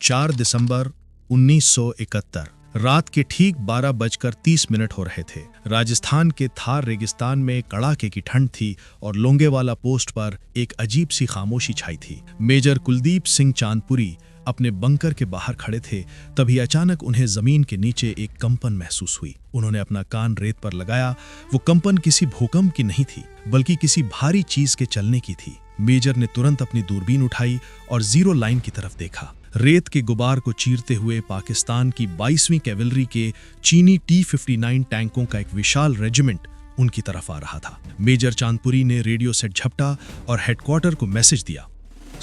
4 दिसंबर 1971 रात के ठीक 12:30 हो रहे थे। राजस्थान के थार रेगिस्तान में कड़ाके की ठंड थी और लोंगेवाला पोस्ट पर एक अजीब सी खामोशी छाई थी। मेजर कुलदीप सिंह चांदपुरी अपने बंकर के बाहर खड़े थे। तभी अचानक उन्हें जमीन के नीचे एक कंपन महसूस हुई। उन्होंने अपना कान रेत पर लगाया। वो कंपन किसी भूकंप की नहीं थी, बल्कि किसी भारी चीज के चलने की थी। मेजर ने तुरंत अपनी दूरबीन उठाई और जीरो लाइन की तरफ देखा। रेत के गुबार को चीरते हुए पाकिस्तान की 22वीं कैवलरी के चीनी T-59 टैंकों का एक विशाल रेजिमेंट उनकी तरफ आ रहा था। मेजर चांदपुरी ने रेडियो सेट झपटा और हेडक्वार्टर को मैसेज दिया।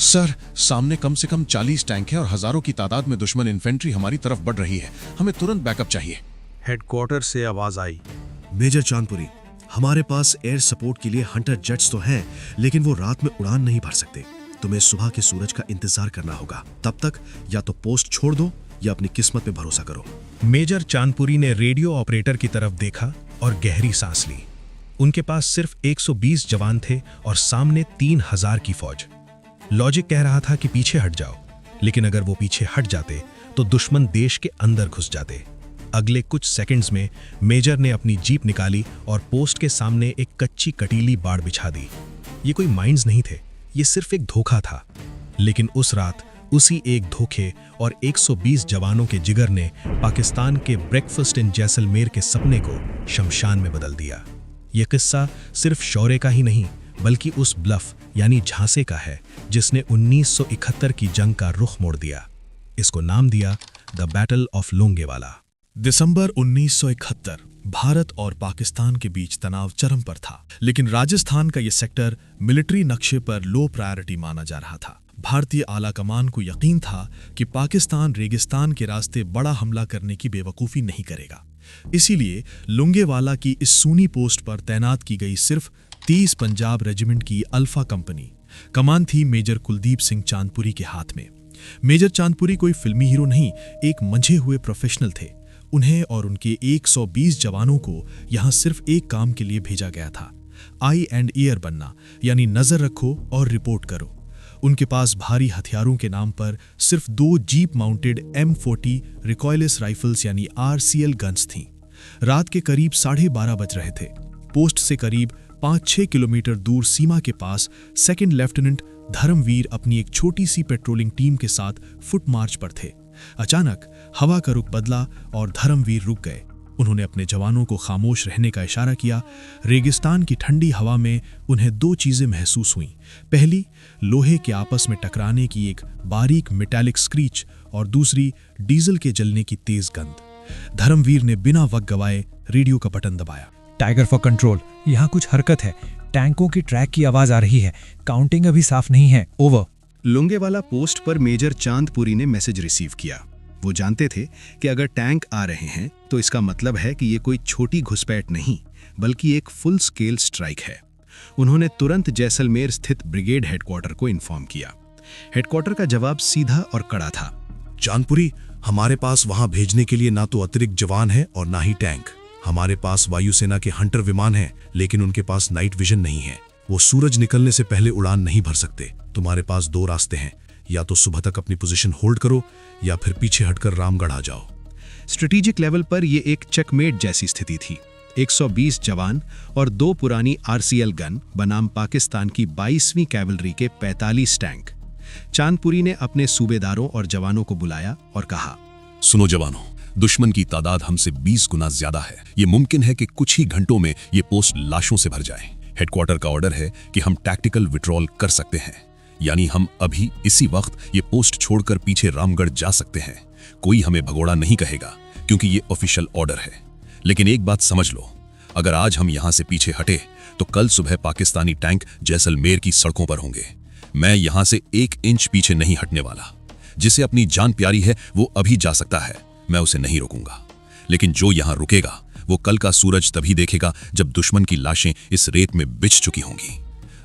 सर, सामने कम से कम 40 टैंक हैं और हजारों की तादाद में दुश्मन इन्फेंट्री हमारी तरफ बढ़ रही है। हमें तुरंत बैकअप चाहिए। हेडक्वार्टर से आवाज आई। मेजर चांदपुरी, हमारे पास एयर सपोर्ट के लिए हंटर जेट्स तो हैं, लेकिन वो रात में उड़ान नहीं भर सकते। तुम्हें सुबह के सूरज का इंतजार करना होगा। तब तक या तो पोस्ट छोड़ दो या अपनी किस्मत पे भरोसा करो। मेजर चांदपुरी ने रेडियो ऑपरेटर की तरफ देखा और गहरी सांस ली। उनके पास सिर्फ 120 जवान थे और सामने 3000 की फौज। लॉजिक कह रहा था कि पीछे हट जाओ, लेकिन अगर वो पीछे हट जाते तो दुश्मन देश के अंदर घुस जाते। अगले कुछ सेकंड्स में मेजर ने अपनी जीप निकाली और पोस्ट के सामने एक कच्ची कटीली बाड़ बिछा दी। ये कोई माइंस नहीं थे, ये सिर्फ एक धोखा था। लेकिन उस रात उसी एक धोखे और 120 जवानों के जिगर ने पाकिस्तान के ब्रेकफास्ट इन जैसलमेर के सपने को शमशान में बदल दिया। ये किस्सा सिर्फ शौर्य का ही नहीं, बल्कि उस ब्लफ यानी झांसे का है जिसने 1971 की जंग का रुख मोड़ दिया। इसको नाम दिया द बैटल ऑफ लोंगेवाला। दिसंबर 1971 भारत और पाकिस्तान के बीच तनाव चरम पर था, लेकिन राजस्थान का यह सेक्टर मिलिट्री नक्शे पर लो प्रायोरिटी माना जा रहा था। भारतीय आला कमान को यकीन था कि पाकिस्तान रेगिस्तान के रास्ते बड़ा हमला करने की बेवकूफ़ी नहीं करेगा। इसीलिए लोंगेवाला की इस सूनी पोस्ट पर तैनात की गई सिर्फ 30 पंजाब रेजिमेंट की अल्फा कंपनी। कमान थी मेजर कुलदीप सिंह चांदपुरी के हाथ में। मेजर चांदपुरी कोई फिल्मी हीरो नहीं, एक मंझे हुए प्रोफेशनल थे। उन्हें और उनके 120 जवानों को यहां सिर्फ एक काम के लिए भेजा गया था, आई एंड ईयर बनना, यानी नजर रखो और रिपोर्ट करो। उनके पास भारी हथियारों के नाम पर सिर्फ 2 jeep mounted M40 recoilless rifles यानी RCL गन्स थीं। रात के करीब 12:30 बज रहे थे। पोस्ट से करीब 5-6 किलोमीटर दूर सीमा के पास सेकंड लेफ्टिनेंट धर्मवीर अपनी एक छोटी सी पेट्रोलिंग टीम के साथ फुट मार्च पर थे। अचानक हवा का रुख बदला और धर्मवीर रुक गए। उन्होंने अपने जवानों को खामोश रहने का इशारा किया। रेगिस्तान की ठंडी हवा में उन्हें 2 चीजें महसूस हुईं। पहली, लोहे के आपस में टकराने की एक बारीक मेटालिक स्क्रीच और दूसरी, डीजल के जलने की तेज गंध। धर्मवीर ने बिना वक्त गवाए रेडियो का बटन दबाया। टाइगर फॉर कंट्रोल, यहाँ कुछ हरकत है। टैंकों की ट्रैक की आवाज आ रही है। काउंटिंग अभी साफ नहीं है। ओवर। लोंगेवाला पोस्ट पर मेजर चांदपुरी ने मैसेज रिसीव किया। वो जानते थे कि अगर टैंक आ रहे हैं तो इसका मतलब है कि ये कोई छोटी घुसपैठ नहीं, बल्कि एक फुल स्केल स्ट्राइक है। उन्होंने तुरंत जैसलमेर स्थित ब्रिगेड हेडक्वार्टर को इन्फॉर्म किया। हेडक्वार्टर का जवाब सीधा और कड़ा था। चांदपुरी, हमारे पास वहां भेजने के लिए ना तो अतिरिक्त जवान है और ना ही टैंक। हमारे पास वायुसेना के हंटर विमान हैं, लेकिन उनके पास नाइट विजन नहीं है। वो सूरज निकलने से पहले उड़ान नहीं भर सकते। तुम्हारे पास 2 रास्ते हैं, या तो सुबह तक अपनी पोजीशन होल्ड करो या फिर पीछे हटकर रामगढ़ आ जाओ। स्ट्रेटेजिक लेवल पर यह एक चेकमेट जैसी स्थिति थी। 120 जवान और 2 पुरानी RCL गन बनाम पाकिस्तान की 22वीं कैवलरी के 45 टैंक। चांदपुरी ने अपने सूबेदारों और जवानों को बुलाया और कहा, सुनो जवानों, दुश्मन की तादाद हमसे 20 गुना ज्यादा है। ये मुमकिन है कि कुछ ही घंटों में ये पोस्ट लाशों से भर जाए। हेडक्वार्टर का ऑर्डर है कि हम टैक्टिकल विड्रॉल कर सकते हैं, यानी हम अभी इसी वक्त ये पोस्ट छोड़कर पीछे रामगढ़ जा सकते हैं। कोई हमें भगोड़ा नहीं कहेगा, क्योंकि ये ऑफिशियल ऑर्डर है। लेकिन एक बात समझ लो, अगर आज हम यहां से पीछे हटे तो कल सुबह पाकिस्तानी टैंक जैसलमेर की सड़कों पर होंगे। मैं यहां से 1 इंच पीछे नहीं हटने वाला। जिसे अपनी जान प्यारी है वो अभी जा सकता है, मैं उसे नहीं रोकूंगा। लेकिन जो यहां रुकेगा वो कल का सूरज तभी देखेगा जब दुश्मन की लाशें इस रेत में बिछ चुकी होंगी।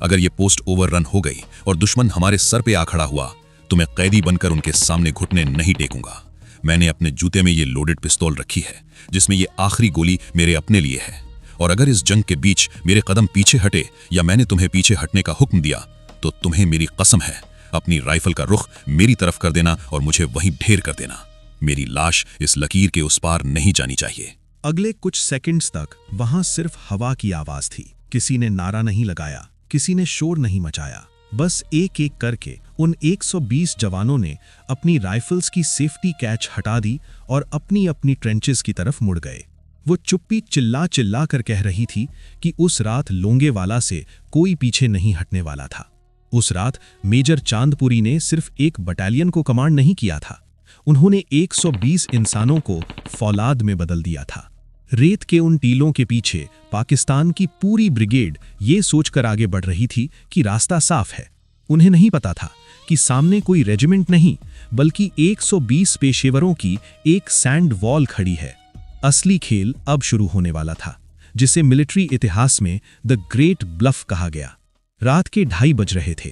अगर ये पोस्ट ओवररन हो गई और दुश्मन हमारे सर पे आ खड़ा हुआ तो मैं कैदी बनकर उनके सामने घुटने नहीं टेकूंगा। मैंने अपने जूते में ये लोडेड पिस्तौल रखी है, जिसमें ये आखिरी गोली मेरे अपने लिए है। और अगर इस जंग के बीच मेरे कदम पीछे हटे या मैंने तुम्हें पीछे हटने का हुक्म दिया तो तुम्हें मेरी कसम है अपनी राइफल का रुख मेरी तरफ कर देना और मुझे वहीं ढेर कर देना। मेरी लाश इस लकीर के उस पार नहीं जानी चाहिए। अगले कुछ सेकंड्स तक वहां सिर्फ हवा की आवाज थी। किसी ने नारा नहीं लगाया, किसी ने शोर नहीं मचाया। बस एक एक करके उन 120 जवानों ने अपनी राइफल्स की सेफ्टी कैच हटा दी और अपनी अपनी ट्रेंचेस की तरफ मुड़ गए। वो चुप्पी चिल्ला चिल्ला कर कह रही थी कि उस रात लोंगेवाला से कोई पीछे नहीं हटने वाला था। उस रात मेजर चांदपुरी ने सिर्फ एक बटालियन को कमांड नहीं किया था, उन्होंने 120 इंसानों को फौलाद में बदल दिया था। रेत के उन टीलों के पीछे पाकिस्तान की पूरी ब्रिगेड ये सोचकर आगे बढ़ रही थी कि रास्ता साफ है। उन्हें नहीं पता था कि सामने कोई रेजिमेंट नहीं बल्कि 120 पेशेवरों की एक सैंड वॉल खड़ी है। असली खेल अब शुरू होने वाला था, जिसे मिलिट्री इतिहास में द ग्रेट ब्लफ कहा गया। रात के 2:30 बज रहे थे।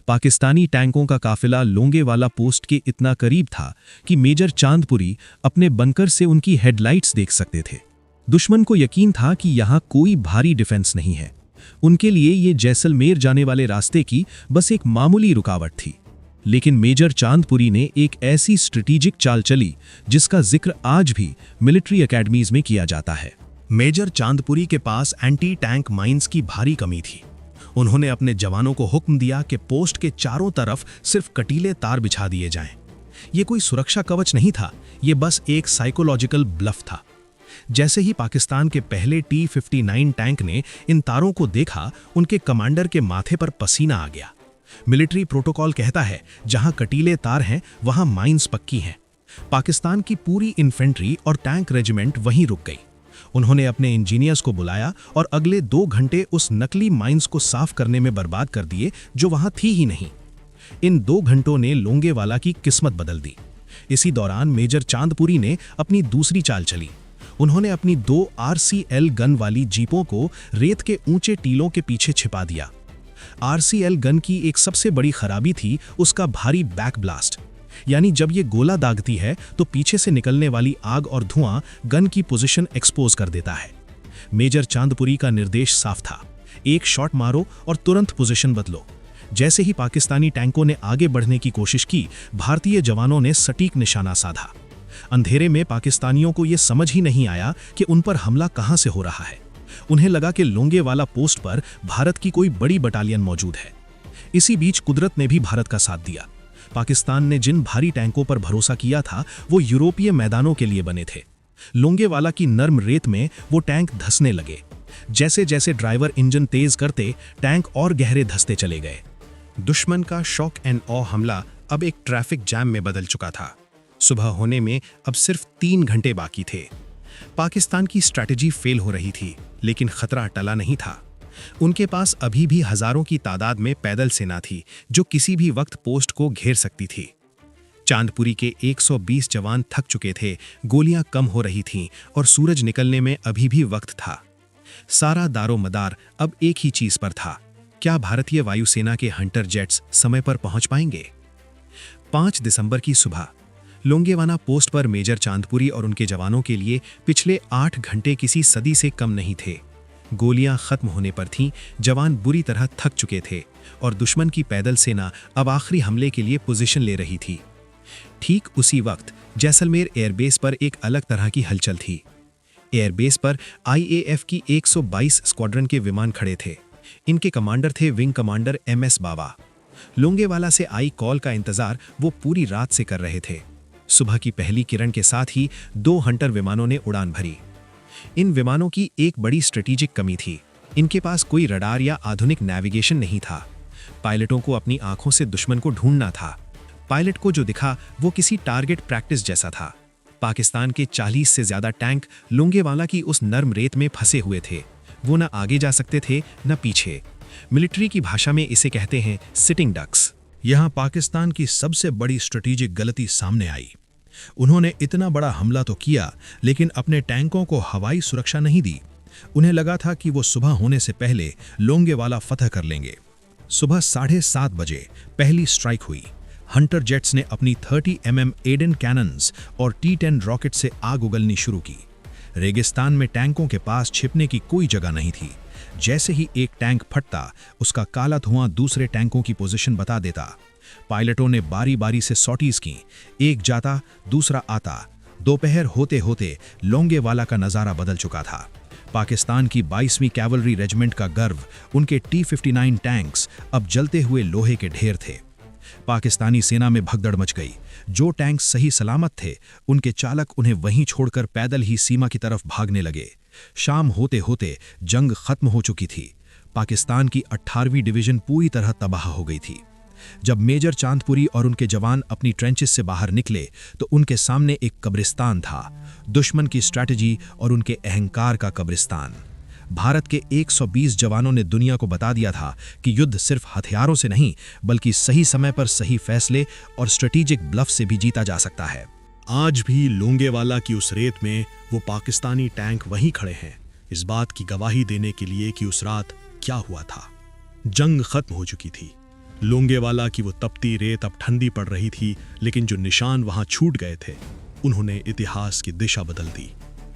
पाकिस्तानी टैंकों का काफिला लोंगेवाला पोस्ट के इतना करीब था कि मेजर चांदपुरी अपने बंकर से उनकी हेडलाइट्स देख सकते थे। दुश्मन को यकीन था कि यहां कोई भारी डिफेंस नहीं है। उनके लिए ये जैसलमेर जाने वाले रास्ते की बस एक मामूली रुकावट थी। लेकिन मेजर चांदपुरी ने एक ऐसी स्ट्रेटेजिक चाल चली जिसका जिक्र आज भी मिलिट्री एकेडमीज में किया जाता है। मेजर चांदपुरी के पास एंटी टैंक माइंस की भारी कमी थी। उन्होंने अपने जवानों को हुक्म दिया कि पोस्ट के चारों तरफ सिर्फ कटीले तार बिछा दिए जाएं। ये कोई सुरक्षा कवच नहीं था, ये बस एक साइकोलॉजिकल ब्लफ था। जैसे ही पाकिस्तान के पहले T-59 टैंक ने इन तारों को देखा, उनके कमांडर के माथे पर पसीना आ गया। मिलिट्री प्रोटोकॉल कहता है जहां कटीले तार हैं वहां माइंस पक्की हैं। पाकिस्तान की पूरी इन्फेंट्री और टैंक रेजिमेंट वहीं रुक गई। उन्होंने अपने इंजीनियर्स को बुलाया और अगले 2 घंटे उस नकली माइंस को साफ करने में बर्बाद कर दिए जो वहां थी ही नहीं। इन 2 घंटों ने लोंगेवाला की किस्मत बदल दी। इसी दौरान मेजर चांदपुरी ने अपनी दूसरी चाल चली। उन्होंने अपनी 2 RCL गन वाली जीपों को रेत के ऊंचे टीलों के पीछे छिपा दिया। RCL गन की एक सबसे बड़ी खराबी थी उसका भारी बैक ब्लास्ट, यानी जब ये गोला दागती है तो पीछे से निकलने वाली आग और धुआं गन की पोजीशन एक्सपोज कर देता है। मेजर चांदपुरी का निर्देश साफ था, एक शॉट मारो और तुरंत पोजीशन बदलो। जैसे ही पाकिस्तानी टैंकों ने आगे बढ़ने की कोशिश की, भारतीय जवानों ने सटीक निशाना साधा। अंधेरे में पाकिस्तानियों को यह समझ ही नहीं आया कि उन पर हमला कहां से हो रहा है। उन्हें लगा कि लोंगेवाला पोस्ट पर भारत की कोई बड़ी बटालियन मौजूद है। इसी बीच कुदरत ने भी भारत का साथ दिया। पाकिस्तान ने जिन भारी टैंकों पर भरोसा किया था वो यूरोपीय मैदानों के लिए बने थे। लोंगेवाला की नर्म रेत में वो टैंक धंसने लगे। जैसे जैसे ड्राइवर इंजन तेज करते, टैंक और गहरे धंसते चले गए। दुश्मन का शॉक एंड ऑ हमला अब एक ट्रैफिक जैम में बदल चुका था। सुबह होने में अब सिर्फ 3 घंटे बाकी थे। पाकिस्तान की स्ट्रैटेजी फेल हो रही थी, लेकिन खतरा टला नहीं था। उनके पास अभी भी हजारों की तादाद में पैदल सेना थी जो किसी भी वक्त पोस्ट को घेर सकती थी। चांदपुरी के 120 जवान थक चुके थे, गोलियां कम हो रही थीं और सूरज निकलने में अभी भी वक्त था। सारा दारोमदार अब एक ही चीज पर था, क्या भारतीय वायुसेना के हंटर जेट्स समय पर पहुंच पाएंगे? 5 दिसंबर की सुबह लोंगेवाला पोस्ट पर मेजर चांदपुरी और उनके जवानों के लिए पिछले 8 घंटे किसी सदी से कम नहीं थे। गोलियां खत्म होने पर थीं, जवान बुरी तरह थक चुके थे और दुश्मन की पैदल सेना अब आखिरी हमले के लिए पोजीशन ले रही थी। ठीक उसी वक्त जैसलमेर एयरबेस पर एक अलग तरह की हलचल थी। एयरबेस पर IAF की 122 स्क्वाड्रन के विमान खड़े थे। इनके कमांडर थे विंग कमांडर MS बावा। लोंगेवाला से आई कॉल का इंतजार वो पूरी रात से कर रहे थे। सुबह की पहली किरण के साथ ही 2 हंटर विमानों ने उड़ान भरी। इन विमानों की एक बड़ी स्ट्रेटेजिक कमी थी, इनके पास कोई रडार या आधुनिक नेविगेशन नहीं था। पायलटों को अपनी आंखों से दुश्मन को ढूंढना था। पायलट को जो दिखा वो किसी टारगेट प्रैक्टिस जैसा था। पाकिस्तान के 40 से ज्यादा टैंक लोंगेवाला की उस नर्म रेत में फंसे हुए थे। वो न आगे जा सकते थे न पीछे। मिलिट्री की भाषा में इसे कहते हैं सिटिंग डक्स। यहां पाकिस्तान की सबसे बड़ी स्ट्रेटेजिक गलती सामने आई। उन्होंने इतना बड़ा हमला तो किया, लेकिन अपने टैंकों को हवाई सुरक्षा नहीं दी। उन्हें लगा था कि वो सुबह होने से पहले लोंगेवाला फतह कर लेंगे। सुबह 7:30 बजे पहली स्ट्राइक हुई। हंटर जेट्स ने अपनी 30 mm एडन कैनन्स और T-10 रॉकेट से आग उगलनी शुरू की। रेगिस्तान में टैंकों के पास छिपने की कोई जगह नहीं थी। जैसे ही एक टैंक फटता, उसका काला धुआं दूसरे टैंकों की पोजीशन बता देता। पायलटों ने बारी बारी से सॉटीज की, एक जाता दूसरा आता। दोपहर होते होते लोंगेवाला का नज़ारा बदल चुका था। पाकिस्तान की 22वीं कैवलरी रेजिमेंट का गर्व उनके T-59 टैंक्स अब जलते हुए लोहे के ढेर थे। पाकिस्तानी सेना में भगदड़ मच गई। जो टैंक सही सलामत थे, उनके चालक उन्हें वहीं छोड़कर पैदल ही सीमा की तरफ भागने लगे। शाम होते होते जंग खत्म हो चुकी थी। पाकिस्तान की 18वीं डिवीजन पूरी तरह तबाह हो गई थी। जब मेजर चांदपुरी और उनके जवान अपनी ट्रेंचेस से बाहर निकले तो उनके सामने एक कब्रिस्तान था, दुश्मन की स्ट्रैटेजी और उनके अहंकार का कब्रिस्तान। भारत के 120 जवानों ने दुनिया को बता दिया था कि युद्ध सिर्फ हथियारों से नहीं, बल्कि सही समय पर सही फैसले और स्ट्रेटेजिक ब्लफ से भी जीता जा सकता है। आज भी लोंगेवाला की उस रेत में वो पाकिस्तानी टैंक वहीं खड़े हैं, इस बात की गवाही देने के लिए कि उस रात क्या हुआ था। जंग खत्म हो चुकी थी। लोंगेवाला की वो तपती रेत अब ठंडी पड़ रही थी, लेकिन जो निशान वहां छूट गए थे, उन्होंने इतिहास की दिशा बदल दी।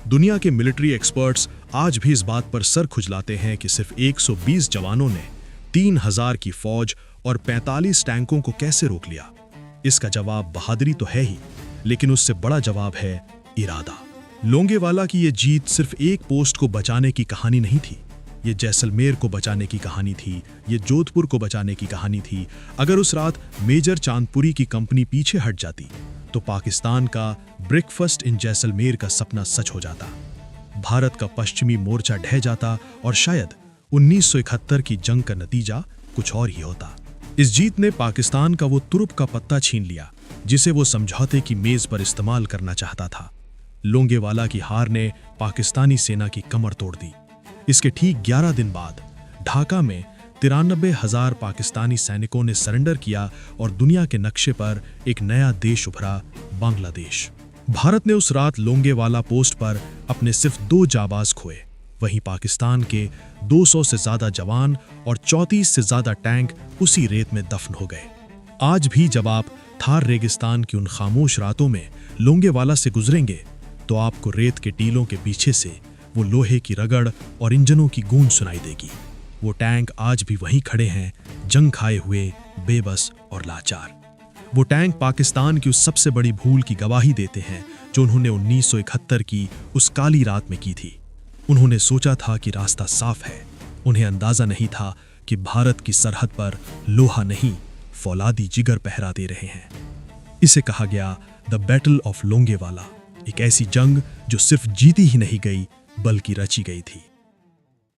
दुनिया के मिलिट्री एक्सपर्ट्स आज भी इस बात पर सर खुजलाते हैं कि सिर्फ 120 जवानों ने 3000 की फौज और 45 टैंकों को कैसे रोक लिया। इसका जवाब बहादुरी तो है ही, लेकिन उससे बड़ा जवाब है इरादा। लोंगेवाला की ये जीत सिर्फ एक पोस्ट को बचाने की कहानी नहीं थी, ये जैसलमेर को बचाने की कहानी थी, ये जोधपुर को बचाने की कहानी थी। अगर उस रात मेजर चांदपुरी की कंपनी पीछे हट जाती तो पाकिस्तान का ब्रेकफास्ट इन जैसलमेर का सपना सच हो जाता। भारत का पश्चिमी मोर्चा ढह जाता और शायद 1971 की जंग का नतीजा कुछ और ही होता। इस जीत ने पाकिस्तान का वो तुरुप का पत्ता छीन लिया जिसे वो समझौते की मेज पर इस्तेमाल करना चाहता था। लोंगेवाला की हार ने पाकिस्तानी सेना की कमर तोड़ दी। इसके ठीक 11 दिन बाद ढाका में 93,000 पाकिस्तानी सैनिकों ने सरेंडर किया और दुनिया के नक्शे पर एक नया देश उभरा, बांग्लादेश। भारत ने उस रात लोंगेवाला पोस्ट पर अपने सिर्फ 2 जाबाज खोए। वहीं पाकिस्तान के 200 से ज्यादा जवान और 34 से ज्यादा टैंक उसी रेत में दफन हो गए। आज भी जब आप थार रेगिस्तान की उन खामोश रातों में लोंगेवाला से गुजरेंगे तो आपको रेत के टीलों के पीछे से वो लोहे की रगड़ और इंजनों की गूंज सुनाई देगी। वो टैंक आज भी वहीं खड़े हैं, जंग खाए हुए, बेबस और लाचार। वो टैंक पाकिस्तान की उस सबसे बड़ी भूल की गवाही देते हैं जो उन्होंने 1971 की उस काली रात में की थी। उन्होंने सोचा था कि रास्ता साफ है, उन्हें अंदाजा नहीं था कि भारत की सरहद पर लोहा नहीं, फौलादी जिगर पहरा दे रहे हैं। इसे कहा गया द बैटल ऑफ लोंगेवाला, एक ऐसी जंग जो सिर्फ जीती ही नहीं गई बल्कि रची गई थी।